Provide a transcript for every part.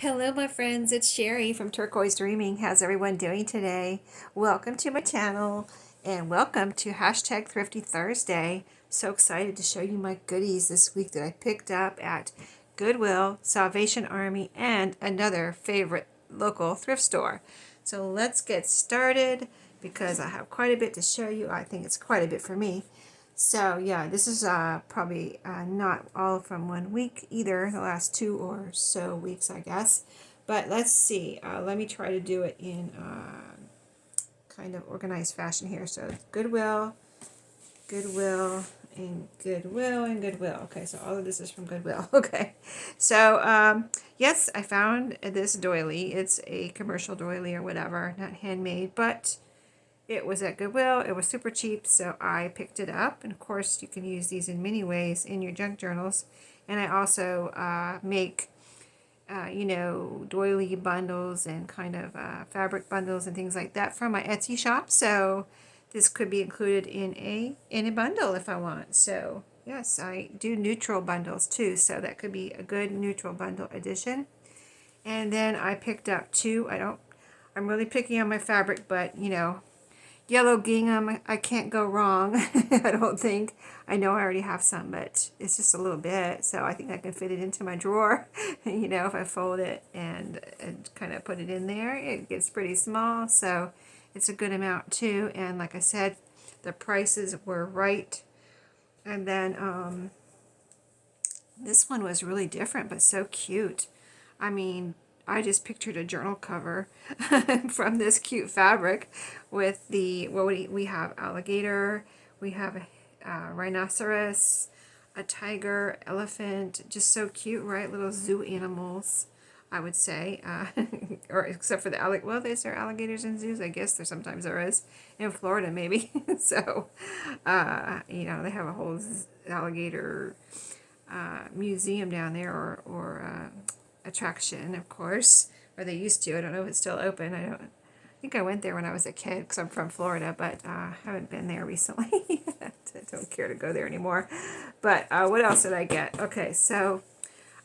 Hello my friends, it's Sherry from Turquoise Dreaming. How's everyone doing today? Welcome to my channel and welcome to hashtag Thrifty Thursday. So excited to show you my goodies this week that I picked up at Goodwill, Salvation Army, and another favorite local thrift store. So let's get started because I have quite a bit to show you. I think it's quite a bit for me. So yeah, this is probably not all from 1 week either, the last 2 or so weeks, I guess. But let's see. Let me try to do it in kind of organized fashion here. So Goodwill, Goodwill, and Goodwill, and Goodwill. Okay, so all of this is from Goodwill. Okay, so yes, I found this doily. It's a commercial doily or whatever, not handmade, but it was at Goodwill. It was super cheap, so I picked it up. And of course, you can use these in many ways in your junk journals. And I also make, doily bundles and kind of fabric bundles and things like that from my Etsy shop. So this could be included in a bundle if I want. So yes, I do neutral bundles too. So that could be a good neutral bundle addition. And then I picked up two. I'm really picky on my fabric, but yellow gingham, I can't go wrong. I don't think. I know I already have some, but it's just a little bit, so I think I can fit it into my drawer. If I fold it and kind of put it in there, it gets pretty small, so it's a good amount too. And like I said, the prices were right. And then this one was really different, but so cute. I mean, I just pictured a journal cover from this cute fabric with we have alligator, we have a rhinoceros, a tiger, elephant, just so cute, right? Little zoo animals, I would say, or except for the alligator. Well, is there alligators in zoos? I guess sometimes there is in Florida, maybe. So, they have a whole alligator museum down there, or attraction, of course, or they used to. I don't know if it's still open. I think I went there when I was a kid because I'm from Florida, but haven't been there recently. I don't care to go there anymore. But what else did I get? Okay, so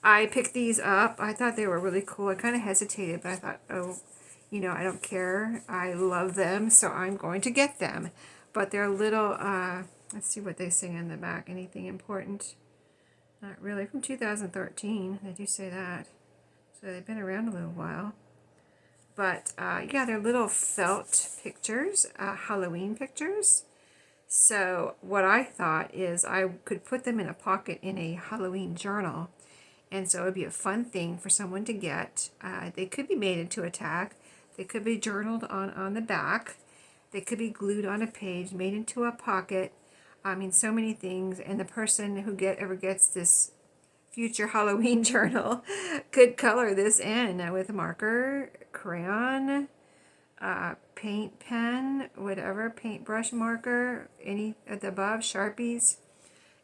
I picked these up. I thought they were really cool. I kind of hesitated, but I thought, I don't care. I love them, so I'm going to get them. But they're little, let's see what they say in the back. Anything important? Not really. From 2013, they do say that. So they've been around a little while. But yeah, they're little felt pictures, Halloween pictures. So what I thought is I could put them in a pocket in a Halloween journal. And so it would be a fun thing for someone to get. They could be made into a tag. They could be journaled on the back. They could be glued on a page, made into a pocket. I mean, so many things. And the person who ever gets this future Halloween journal could color this in with a marker, crayon, paint pen, whatever, paintbrush marker, any of the above, Sharpies.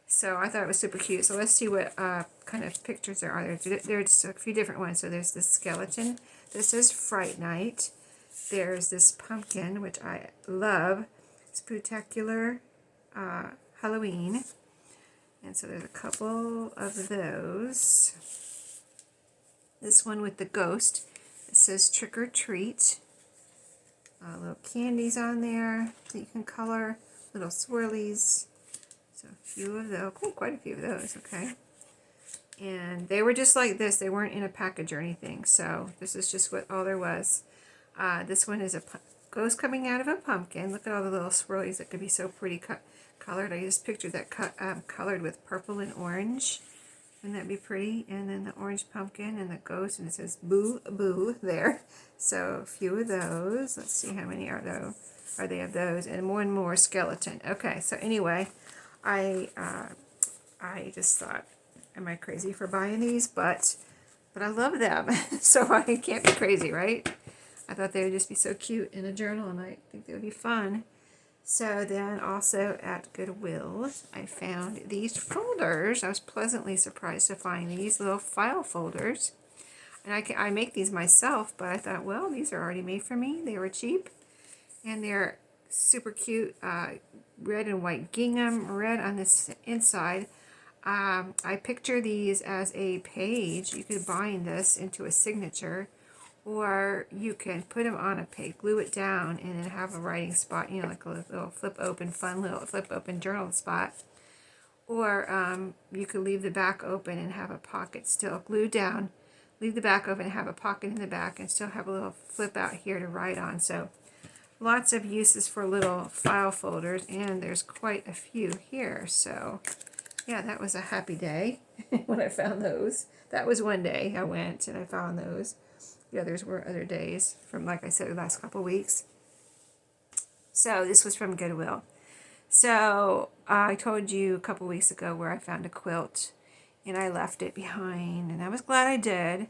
So I thought it was super cute. So let's see what kind of pictures there are. There's a few different ones. So there's this skeleton. This is Fright Night. There's this pumpkin, which I love. Spectacular Halloween. And so there's a couple of those. This one with the ghost. It says Trick or Treat. Little candies on there that you can color. Little swirlies. So a few of those. Oh, quite a few of those. Okay. And they were just like this. They weren't in a package or anything. So this is just what all there was. This one is a ghost coming out of a pumpkin. Look at all the little swirlies that could be so pretty colored. I just pictured that colored with purple and orange. Wouldn't that be pretty? And then the orange pumpkin and the ghost, and it says boo boo there. So a few of those. Let's see how many are they of those, and one more skeleton. Okay, so anyway, I just thought, am I crazy for buying these? But I love them, so I can't be crazy, right? I thought they would just be so cute in a journal, and I think they would be fun. So then also at Goodwill, I found these folders. I was pleasantly surprised to find these little file folders. And I make these myself, but I thought, well, these are already made for me. They were cheap. And they're super cute. Red and white gingham, red on this inside. I picture these as a page. You could bind this into a signature, or you can put them on a page, glue it down, and then have a writing spot, you know, like a little flip open, fun little flip open journal spot. Or you could leave the back open and have a pocket still glued down. Leave the back open and have a pocket in the back and still have a little flip out here to write on. So lots of uses for little file folders, and there's quite a few here. So yeah, that was a happy day when I found those. That was one day I went and I found those. The others were other days from, like I said, the last couple weeks. So this was from Goodwill. So I told you a couple weeks ago where I found a quilt and I left it behind, and I was glad I did.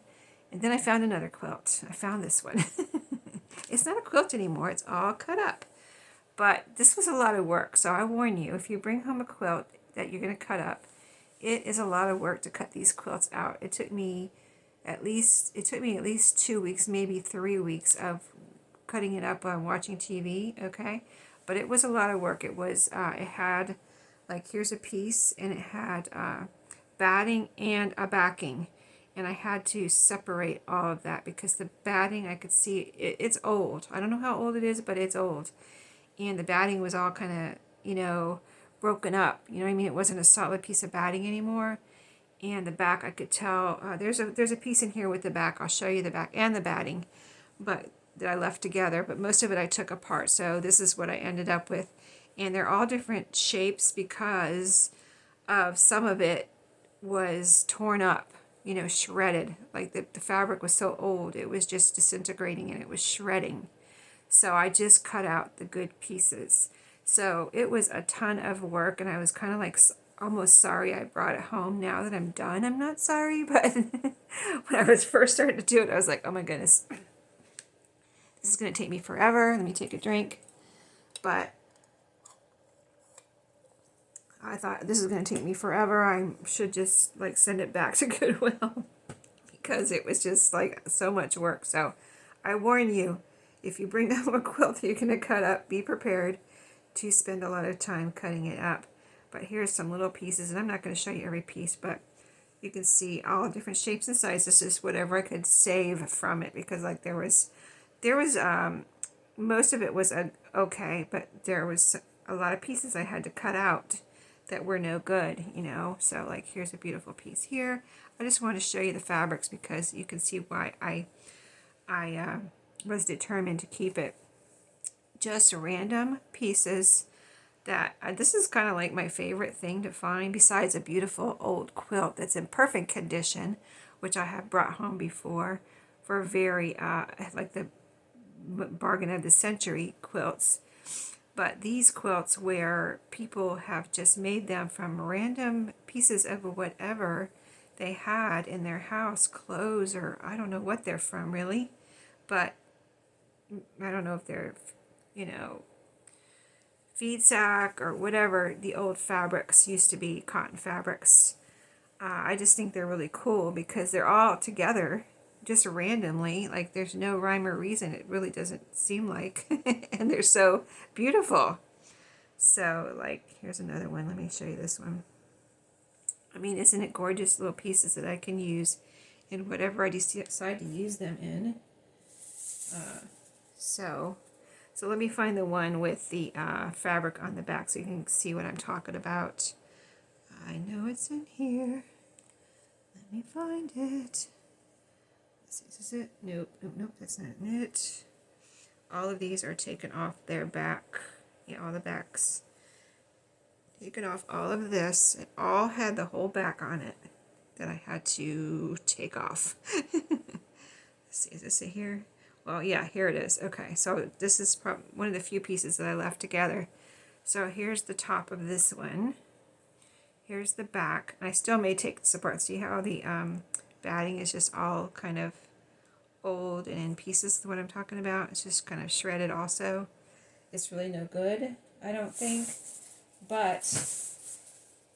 And then I found another quilt. I found this one. It's not a quilt anymore. It's all cut up. But this was a lot of work. So I warn you, if you bring home a quilt that you're going to cut up, it is a lot of work to cut these quilts out. It took me at least 2 weeks, maybe 3 weeks of cutting it up on watching TV, okay? But it was a lot of work. It was, it had, like, here's a piece, and it had batting and a backing. And I had to separate all of that because the batting, I could see, it's old. I don't know how old it is, but it's old. And the batting was all kind of, you know, broken up. You know what I mean? It wasn't a solid piece of batting anymore. And the back, I could tell, there's a piece in here with the back. I'll show you the back and the batting, but that I left together. But most of it I took apart. So this is what I ended up with. And they're all different shapes because of some of it was torn up, you know, shredded. Like the fabric was so old, it was just disintegrating and it was shredding. So I just cut out the good pieces. So it was a ton of work, and I was kind of like almost sorry I brought it home. Now that I'm done, I'm not sorry, but when I was first starting to do it, I was like, oh my goodness, this is going to take me forever. Let me take a drink. But I thought this is going to take me forever. I should just like send it back to Goodwill because it was just like so much work. So I warn you, if you bring home a quilt that you're going to cut up, be prepared to spend a lot of time cutting it up. But here's some little pieces, and I'm not going to show you every piece, but you can see all different shapes and sizes. This is whatever I could save from it, because like there was most of it was okay, but there was a lot of pieces I had to cut out that were no good, you know. So like here's a beautiful piece here. I just want to show you the fabrics because you can see why I was determined to keep it. Just random pieces that this is kind of like my favorite thing to find, besides a beautiful old quilt that's in perfect condition, which I have brought home before for very like the bargain of the century quilts. But these quilts where people have just made them from random pieces of whatever they had in their house, clothes, or I don't know what they're from really, but I don't know if they're, you know, feed sack or whatever the old fabrics used to be, cotton fabrics. I just think they're really cool because they're all together just randomly, like there's no rhyme or reason. It really doesn't seem like, and they're so beautiful. So like here's another one. Let me show you this one. I mean, isn't it gorgeous? Little pieces that I can use in whatever I decide to use them in. So let me find the one with the fabric on the back so you can see what I'm talking about. I know it's in here. Let me find it. Let's see, is this it? Nope, that's not it. All of these are taken off their back. Yeah, all the backs. Taken off all of this. It all had the whole back on it that I had to take off. Let's see, is this it here? Well, yeah, here it is. Okay, so this is one of the few pieces that I left together. So here's the top of this one. Here's the back. I still may take this apart. See how the batting is just all kind of old and in pieces, what I'm talking about? It's just kind of shredded also. It's really no good, I don't think. But,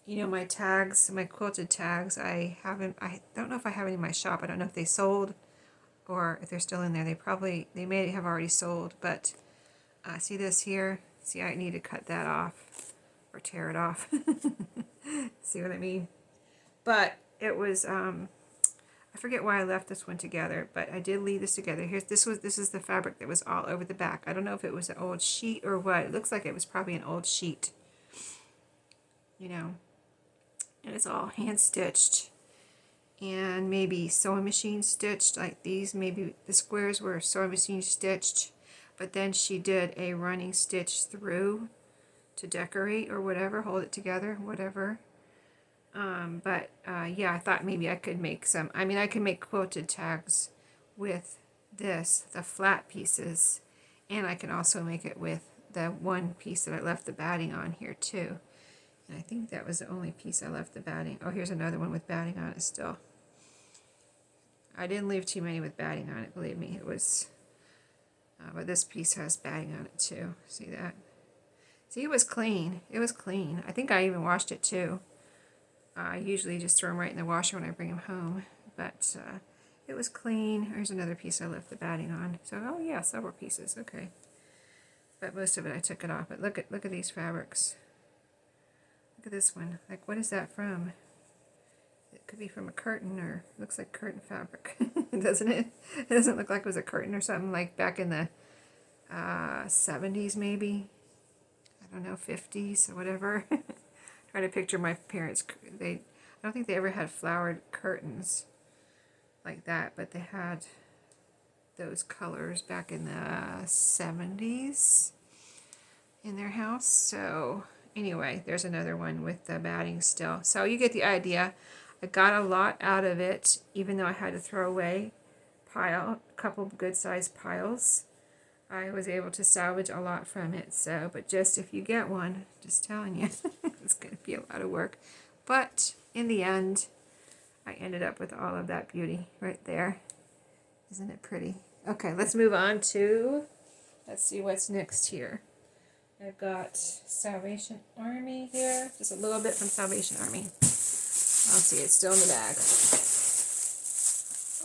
you know, my tags, my quilted tags, I don't know if I have any in my shop. I don't know if they sold or if they're still in there. They may have already sold, but see this here? See, I need to cut that off or tear it off. See what I mean? But it was, I forget why I left this one together, but I did leave this together. This is the fabric that was all over the back. I don't know if it was an old sheet or what. It looks like it was probably an old sheet, you know. And it's all hand stitched and maybe sewing machine stitched like these. Maybe the squares were sewing machine stitched, but then she did a running stitch through to decorate or whatever, hold it together, whatever. Yeah, I thought maybe I could make some, I can make quilted tags with this, the flat pieces, and I can also make it with the one piece that I left the batting on here too. And I think that was the only piece I left the batting. Oh, here's another one with batting on it still. I didn't leave too many with batting on it, believe me. It was, but this piece has batting on it too. See that? See, it was clean. It was clean. I think I even washed it too. I usually just throw them right in the washer when I bring them home. But it was clean. Here's another piece I left the batting on. So, oh yeah, several pieces. Okay. But most of it I took it off. But look at these fabrics. Look at this one. Like, what is that from? It could be from a curtain, or looks like curtain fabric, doesn't it? It doesn't look like it was a curtain or something like back in the 70s maybe. I don't know, 50s or whatever. Trying to picture my parents. I don't think they ever had flowered curtains like that, but they had those colors back in the 70s in their house. So anyway, there's another one with the batting still. So you get the idea. I got a lot out of it, even though I had to throw away a couple good sized piles. I was able to salvage a lot from it. So, but just if you get one, just telling you, it's going to be a lot of work. But in the end, I ended up with all of that beauty right there. Isn't it pretty? Okay, let's move on to, let's see what's next here. I've got Salvation Army here. Just a little bit from Salvation Army. I'll see, it's still in the bag.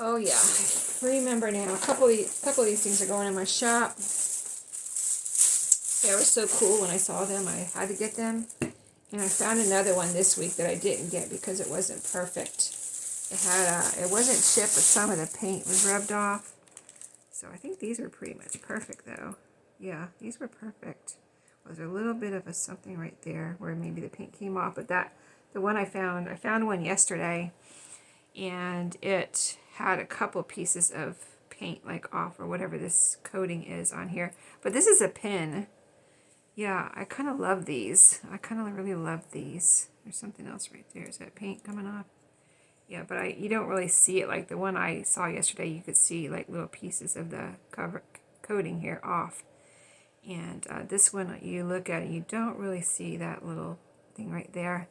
Oh yeah, I remember now. A couple of these things are going in my shop. They were so cool when I saw them. I had to get them. And I found another one this week that I didn't get because it wasn't perfect. It wasn't chipped, but some of the paint was rubbed off. So I think these are pretty much perfect though. Yeah, these were perfect. There's a little bit of a something right there where maybe the paint came off, but the one I found one yesterday, and it had a couple pieces of paint like off or whatever this coating is on here. But this is a pin. Yeah, I kind of love these. I kind of really love these. There's something else right there. Is that paint coming off? Yeah, but you don't really see it. Like the one I saw yesterday, you could see like little pieces of the coating here off. And this one, you look at it, you don't really see that little thing right there.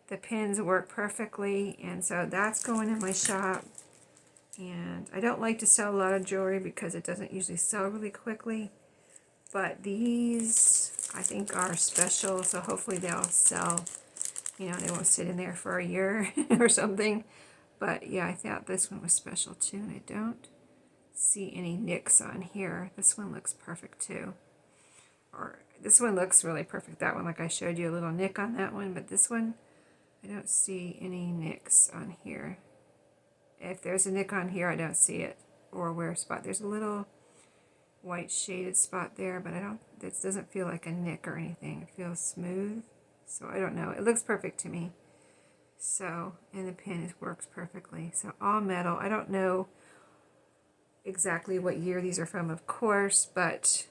The pins work perfectly, and so that's going in my shop. And I don't like to sell a lot of jewelry because it doesn't usually sell really quickly. But these, I think, are special, so hopefully they'll sell. You know, they won't sit in there for a year or something. But yeah, I thought this one was special too, and I don't see any nicks on here. This one looks perfect too. Or this one looks really perfect. That one, like I showed you, a little nick on that one, but this one, I don't see any nicks on here. If there's a nick on here, I don't see it. Or a wear spot. There's a little white shaded spot there, but it doesn't feel like a nick or anything. It feels smooth. So I don't know. It looks perfect to me. So, and the pin works perfectly. So all metal. I don't know exactly what year these are from, of course, but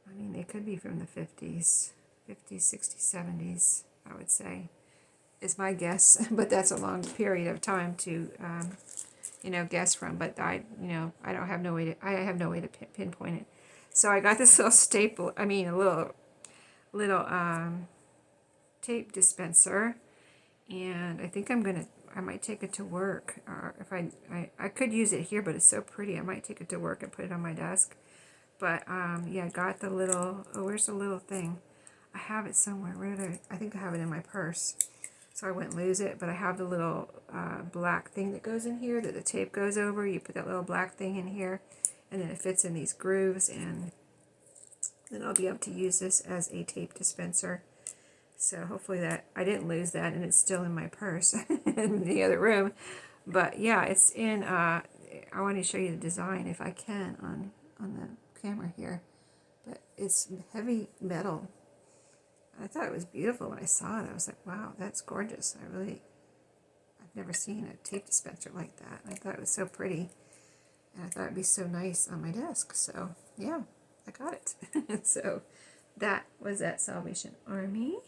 I mean, they could be from the 50s, 60s, 70s, I would say, is my guess. But that's a long period of time to, you know, guess from. But I have no way to pinpoint it. So I got this little staple. I mean, a little tape dispenser, and I think I might take it to work. Or if I could use it here, but it's so pretty. I might take it to work and put it on my desk. But yeah, I got the little, oh, where's the little thing? I have it somewhere. Where did I think I have it in my purse. So I wouldn't lose it, but I have the little black thing that goes in here that the tape goes over. You put that little black thing in here, and then it fits in these grooves, and then I'll be able to use this as a tape dispenser. So hopefully that, I didn't lose that and it's still in my purse in the other room. But yeah, it's in, I want to show you the design if I can on the camera here. But it's heavy metal. I thought it was beautiful when I saw it. I was like, wow, that's gorgeous. I've never seen a tape dispenser like that. I thought it was so pretty. And I thought it'd be so nice on my desk. So yeah, I got it. So that was at Salvation Army.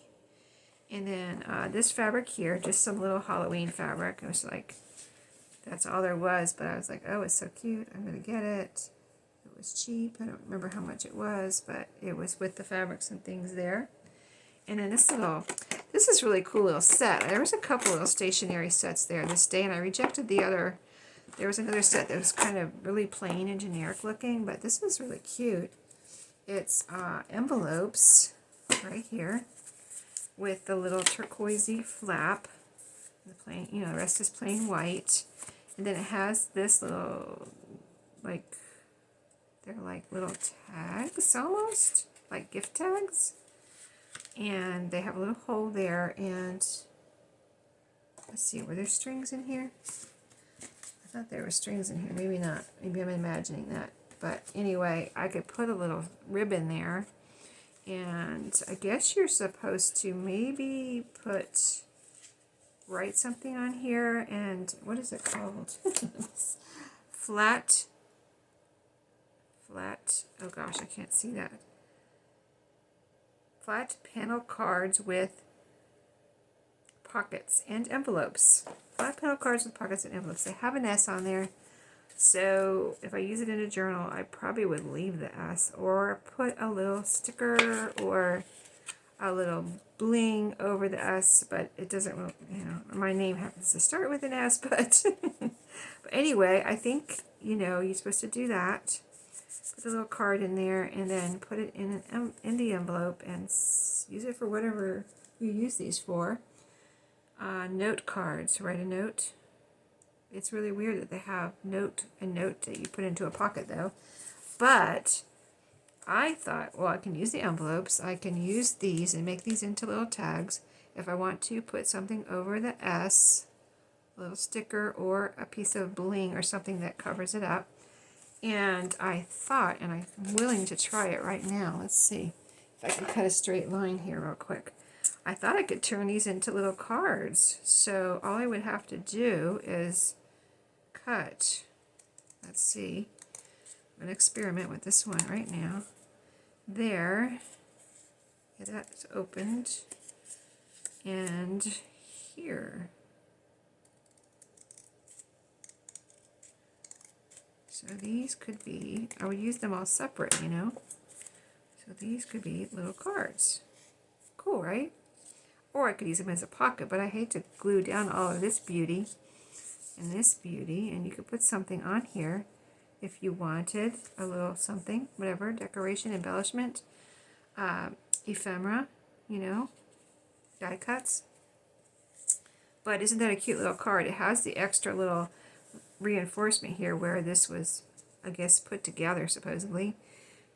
And then this fabric here, just some little Halloween fabric. It was like, that's all there was. But I was like, oh, it's so cute. I'm going to get it. It was cheap. I don't remember how much it was, but it was with the fabrics and things there. And then this is really cool little set. There was a couple little stationery sets there this day, and I rejected the other. There was another set that was kind of really plain and generic looking, but this is really cute. It's envelopes right here with the little turquoisey flap. The plain, you know, the rest is plain white. And then it has this little, like, they're like little tags almost, like gift tags. And they have a little hole there, and let's see, were there strings in here? I thought there were strings in here, maybe not, maybe I'm imagining that. But anyway, I could put a little ribbon there, and I guess you're supposed to maybe write something on here, and what is it called? flat, oh gosh, I can't see that. Flat panel cards with pockets and envelopes. Flat panel cards with pockets and envelopes. They have an S on there, so if I use it in a journal, I probably would leave the S or put a little sticker or a little bling over the S, but it doesn't, you know, my name happens to start with an S, but but anyway, I think, you know, you're supposed to do that. Put a little card in there and then put it in the envelope and use it for whatever you use these for. Note cards, write a note. It's really weird that they have a note that you put into a pocket though. But I thought, well, I can use the envelopes. I can use these and make these into little tags. If I want to put something over the S, a little sticker or a piece of bling or something that covers it up. And I thought, and I'm willing to try it right now. Let's see if I can cut a straight line here real quick. I thought I could turn these into little cards. So all I would have to do is cut. Let's see. I'm going to experiment with this one right now. There. Yeah, that's opened. And here. So these could be, I would use them all separate, you know. So these could be little cards. Cool, right? Or I could use them as a pocket, but I hate to glue down all of this beauty and this beauty. And you could put something on here if you wanted, a little something, whatever, decoration, embellishment, ephemera, you know, die cuts. But isn't that a cute little card? It has the extra little reinforcement here where this was, I guess, put together supposedly,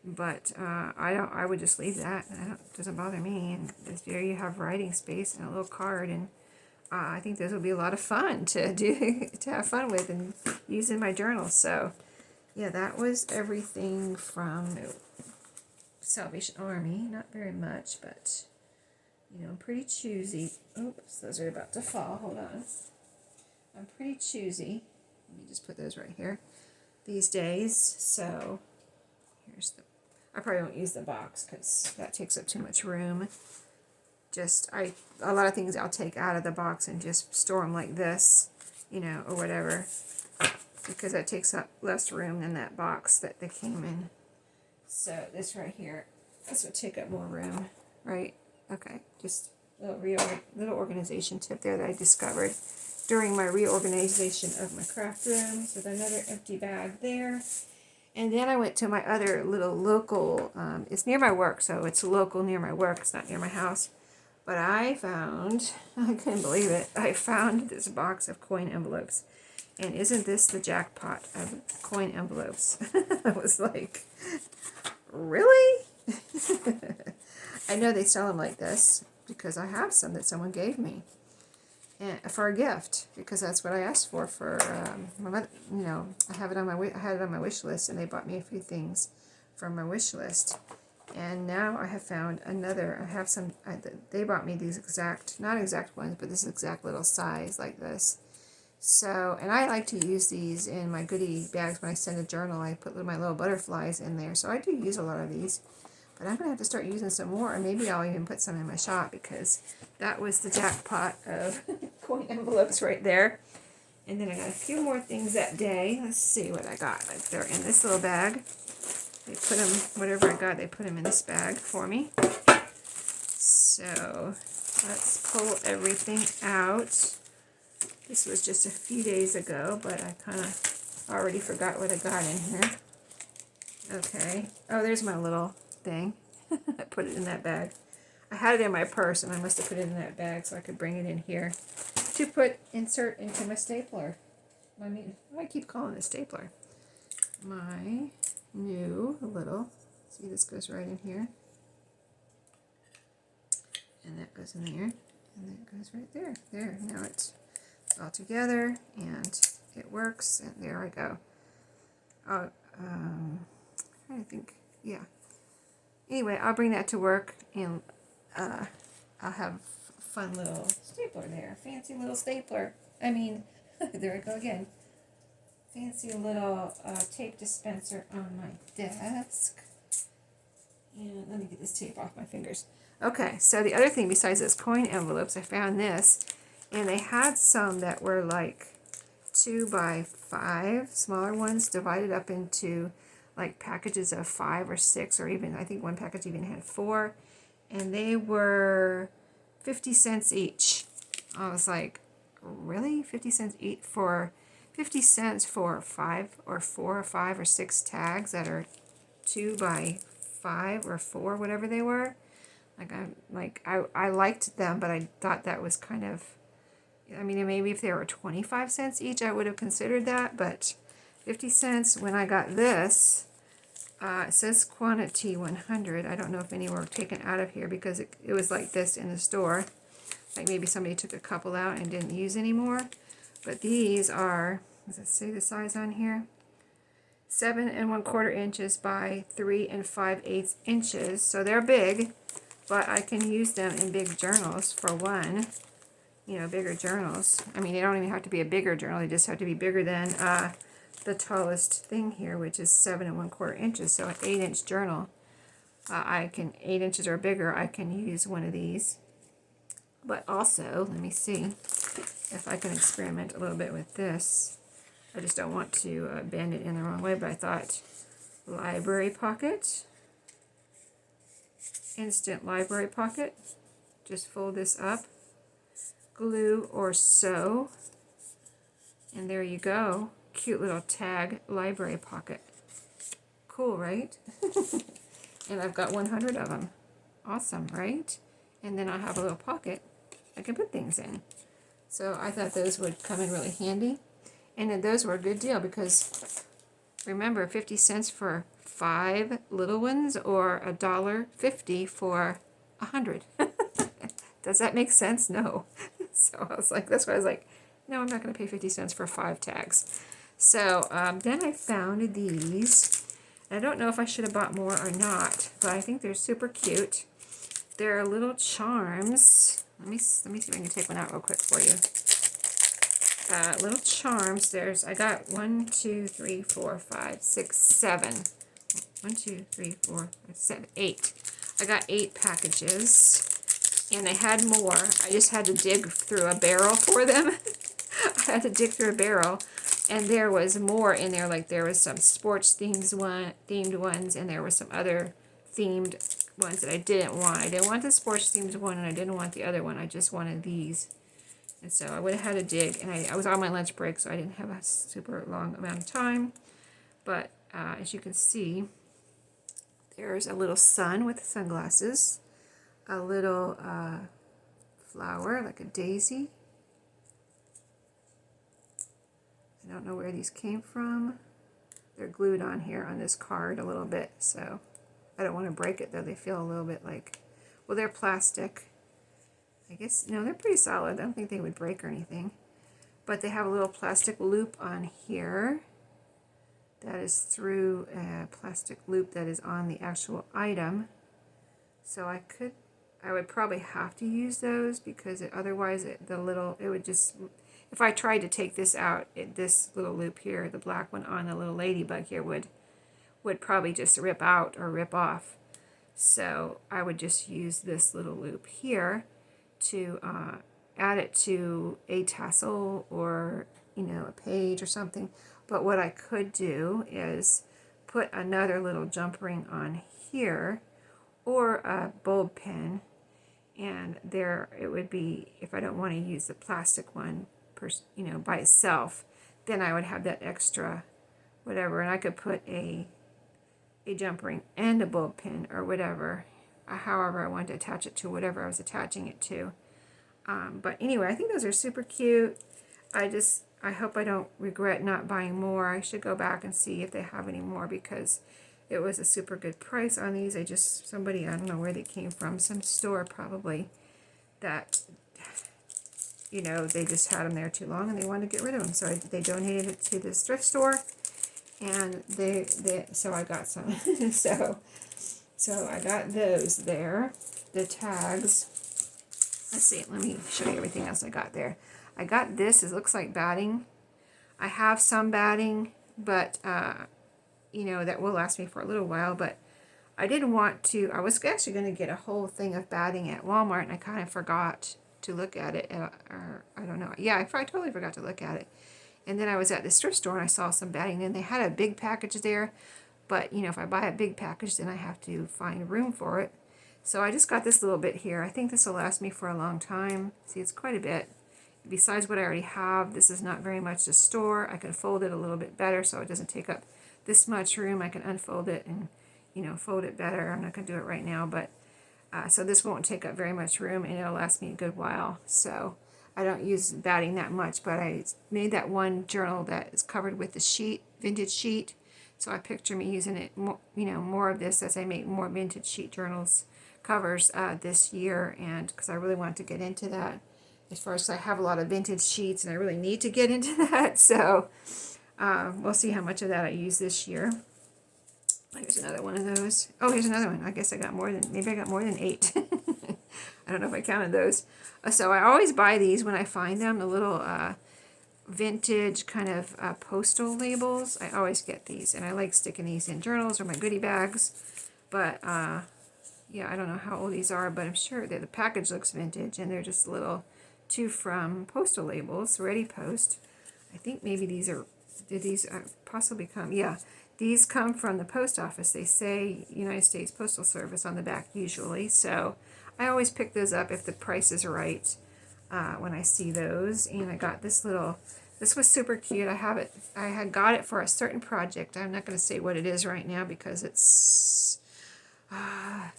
but I would just leave that. It doesn't bother me. And there you have writing space and a little card, and I think those would be a lot of fun to do, to have fun with and use in my journal. So yeah, that was everything from Salvation Army. Not very much, but you know, I'm pretty choosy. Oops, those are about to fall. Hold on. I'm pretty choosy. Let me just put those right here these days. So here's the, I probably won't use the box because that takes up too much room. Just, a lot of things I'll take out of the box and just store them like this, you know, or whatever, because that takes up less room than that box that they came in. So this right here, this would take up more room, right? Okay, just a little organization tip there that I discovered during my reorganization of my craft room. So there's another empty bag there. And then I went to my other little local, it's near my work, so it's local near my work, it's not near my house. But I found, I couldn't believe it, I found this box of coin envelopes. And isn't this the jackpot of coin envelopes? I was like, really? I know they sell them like this, because I have some that someone gave me and for a gift, because that's what I asked for my mother. You know, I had it on my wish list, and they bought me a few things from my wish list. And now I have found another. I have some. They bought me these not exact ones, but this exact little size like this. So, and I like to use these in my goodie bags when I send a journal. I put my little butterflies in there. So I do use a lot of these. But I'm going to have to start using some more, or maybe I'll even put some in my shop, because that was the jackpot of coin envelopes right there. And then I got a few more things that day. Let's see what I got. Like, they're in this little bag. They put them, whatever I got, they put them in this bag for me. So let's pull everything out. This was just a few days ago, but I kind of already forgot what I got in here. Okay. Oh, there's my little thing. I put it in that bag. I had it in my purse, and I must have put it in that bag so I could bring it in here to insert into my stapler. I keep calling it a stapler. My new little, see, this goes right in here. And that goes in there. And that goes right there. There, now it's all together, and it works, and there I go. Oh, I think, yeah. Anyway, I'll bring that to work, and I'll have a fun little stapler there. Fancy little stapler. I mean, there I go again. Fancy little tape dispenser on my desk. And let me get this tape off my fingers. Okay, so the other thing besides those coin envelopes, I found this, and they had some that were like 2 by 5, smaller ones, divided up into like packages of 5 or 6, or even, I think one package even had 4, and they were 50 cents each. I was like, really? 50 cents each for 50 cents for 5 or 4 or 5 or 6 tags that are 2 by 5 or 4, whatever they were. I liked them, but I thought that was kind of, I mean, maybe if they were 25 cents each, I would have considered that, but 50 cents. When I got this, it says quantity 100. I don't know if any were taken out of here, because it was like this in the store. Like maybe somebody took a couple out and didn't use anymore. But these are, does it say the size on here? 7 1/4 inches by 3 5/8 inches. So they're big, but I can use them in big journals for one. You know, bigger journals. I mean, they don't even have to be a bigger journal. They just have to be bigger than the tallest thing here, which is 7 1/4 inches. So an 8-inch journal, 8 inches or bigger, I can use one of these. But also, let me see if I can experiment a little bit with this. I just don't want to bend it in the wrong way, but I thought library pocket, instant library pocket. Just fold this up, glue or sew, and there you go. Cute little tag library pocket. Cool, right? And I've got 100 of them. Awesome, right? And then I have a little pocket I can put things in. So I thought those would come in really handy. And then those were a good deal, because remember, 50 cents for 5 little ones, or $1.50 for 100. Does that make sense? No. So I was like, that's why I was like, no, I'm not going to pay 50 cents for 5 tags. So then I found these. I don't know if I should have bought more or not, but I think they're super cute. They're little charms. Let me see if I can take one out real quick for you. Little charms. I got 1, 2, 3, 4, 5, 6, 7. 1, 2, 3, 4, 5, 7, 8. I got 8 packages, and they had more. I just had to dig through a barrel for them. I had to dig through a barrel, and there was more in there. Like, there was some sports themed ones, and there were some other themed ones that I didn't want. I didn't want the sports themed one, and I didn't want the other one. I just wanted these. And so I would have had to dig, and I was on my lunch break, so I didn't have a super long amount of time. But as you can see, there's a little sun with sunglasses, a little flower like a daisy. I don't know where these came from. They're glued on here on this card a little bit, so I don't want to break it, though. They feel a little bit like, well, they're plastic. I guess, no, they're pretty solid. I don't think they would break or anything. But they have a little plastic loop on here that is through a plastic loop that is on the actual item. So I would probably have to use those because otherwise it would just, if I tried to take this out, this little loop here, the black one on the little ladybug here would probably just rip out or rip off. So I would just use this little loop here to add it to a tassel or, a page or something. But what I could do is put another little jump ring on here or a bulb pin, and there it would be, if I don't want to use the plastic one by itself, then I would have that extra whatever, and I could put a jump ring and a bulb pin or whatever, however I want to attach it to whatever I was attaching it to. But anyway, I think those are super cute. I hope I don't regret not buying more. I should go back and see if they have any more because it was a super good price on these. Somebody, I don't know where they came from, some store probably, that, they just had them there too long and they wanted to get rid of them. So they donated it to this thrift store, and so I got some. so I got those there, the tags. Let's see, let me show you everything else I got there. I got this, it looks like batting. I have some batting, but, that will last me for a little while, but I didn't want to, I was actually going to get a whole thing of batting at Walmart, and I kind of forgot to look at it, or I don't know. Yeah, I totally forgot to look at it. And then I was at this thrift store, and I saw some batting, and they had a big package there, but, if I buy a big package, then I have to find room for it. So I just got this little bit here. I think this will last me for a long time. See, it's quite a bit. Besides what I already have, this is not very much to store. I can fold it a little bit better so it doesn't take up this much room. I can unfold it and, fold it better. I'm not going to do it right now, but so this won't take up very much room, and it'll last me a good while. So I don't use batting that much, but I made that one journal that is covered with the sheet, vintage sheet. So I picture me using it, more of this as I make more vintage sheet journals covers this year, and because I really want to get into that, as far as I have a lot of vintage sheets and I really need to get into that. So we'll see how much of that I use this year. Here's another one of those. Oh, here's another one. I guess maybe I got more than 8. I don't know if I counted those. So I always buy these when I find them, the little vintage kind of postal labels. I always get these, and I like sticking these in journals or my goodie bags. But yeah, I don't know how old these are, but I'm sure that the package looks vintage, and they're just little to from postal labels, Ready Post. I think maybe did these possibly come? Yeah, these come from the post office. They say United States Postal Service on the back usually, so I always pick those up if the price is right when I see those. And I got this was super cute. I had got it for a certain project. I'm not going to say what it is right now because it's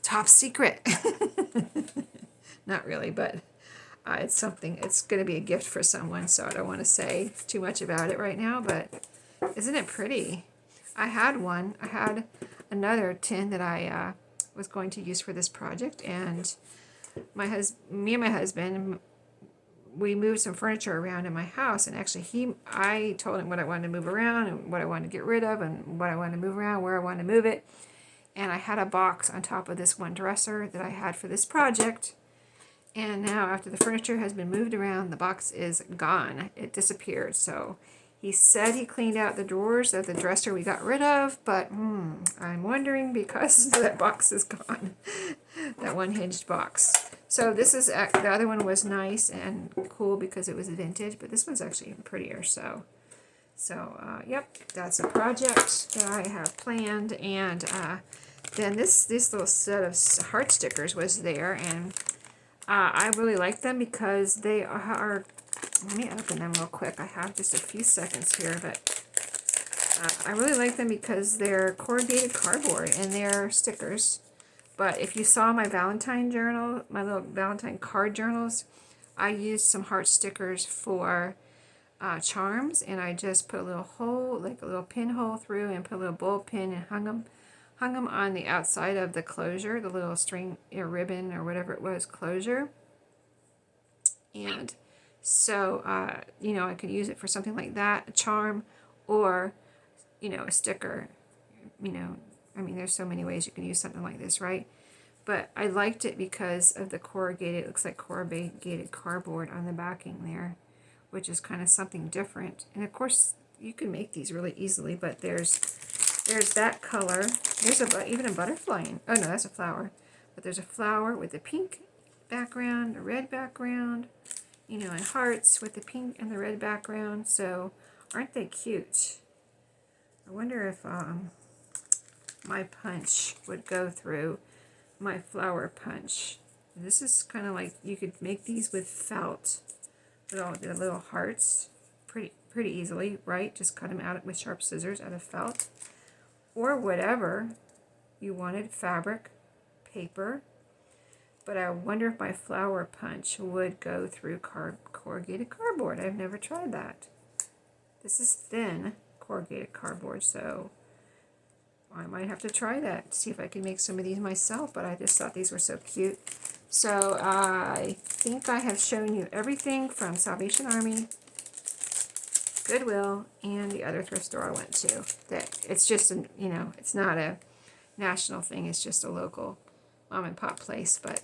top secret. Not really, but it's something. It's going to be a gift for someone, so I don't want to say too much about it right now, but isn't it pretty? I had another tin that I was going to use for this project, and me and my husband, we moved some furniture around in my house, and actually I told him what I wanted to move around and what I wanted to get rid of and what I wanted to move around, where I wanted to move it. And I had a box on top of this one dresser that I had for this project. And now after the furniture has been moved around, the box is gone. It disappeared. So he said he cleaned out the drawers of the dresser we got rid of, but I'm wondering because that box is gone. That one hinged box. So the other one was nice and cool because it was vintage, but this one's actually even prettier. So yep, that's a project that I have planned. And then this little set of heart stickers was there, and I really like them because they are, let me open them real quick. I have just a few seconds here, but I really like them because they're corrugated cardboard and they're stickers. But if you saw my Valentine journal, my little Valentine card journals, I used some heart stickers for charms, and I just put a little hole, like a little pinhole through, and put a little bulb pin and hung them on the outside of the closure, the little string or ribbon or whatever it was closure. And so, you know, I could use it for something like that, a charm, or, you know, a sticker. You know, I mean, there's so many ways you can use something like this, right? But I liked it because of the corrugated, it looks like corrugated cardboard on the backing there, which is kind of something different. And of course, you can make these really easily, but there's that color. There's even a butterfly in, oh no, that's a flower. But there's a flower with a pink background, a red background, you know, and hearts with the pink and the red background. So aren't they cute? I wonder if my punch would go through my flower punch. This is kind of like, you could make these with felt, with all the little hearts pretty easily, right? Just cut them out with sharp scissors out of felt, or whatever you wanted, fabric, paper. But I wonder if my flower punch would go through corrugated cardboard. I've never tried that. This is thin corrugated cardboard, so I might have to try that, see if I can make some of these myself, but I just thought these were so cute. So I think I have shown you everything from Salvation Army, Goodwill, and the other thrift store I went to. That it's just, you know, it's not a national thing, it's just a local mom and pop place, but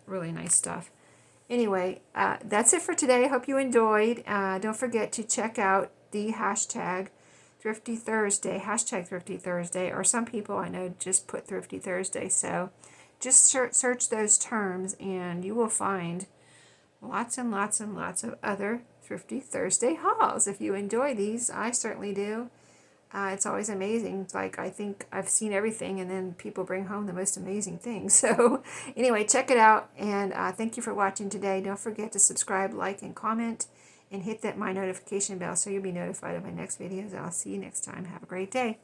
really nice stuff. Anyway, that's it for today. I hope you enjoyed. Don't forget to check out the hashtag Thrifty Thursday, hashtag Thrifty Thursday, or some people I know just put Thrifty Thursday. So just search those terms and you will find lots and lots and lots of other Thrifty Thursday hauls. If you enjoy these, I certainly do. It's always amazing. It's like, I think I've seen everything, and then people bring home the most amazing things. So anyway, check it out, and thank you for watching today. Don't forget to subscribe, like, and comment, and hit that my notification bell so you'll be notified of my next videos. I'll see you next time. Have a great day.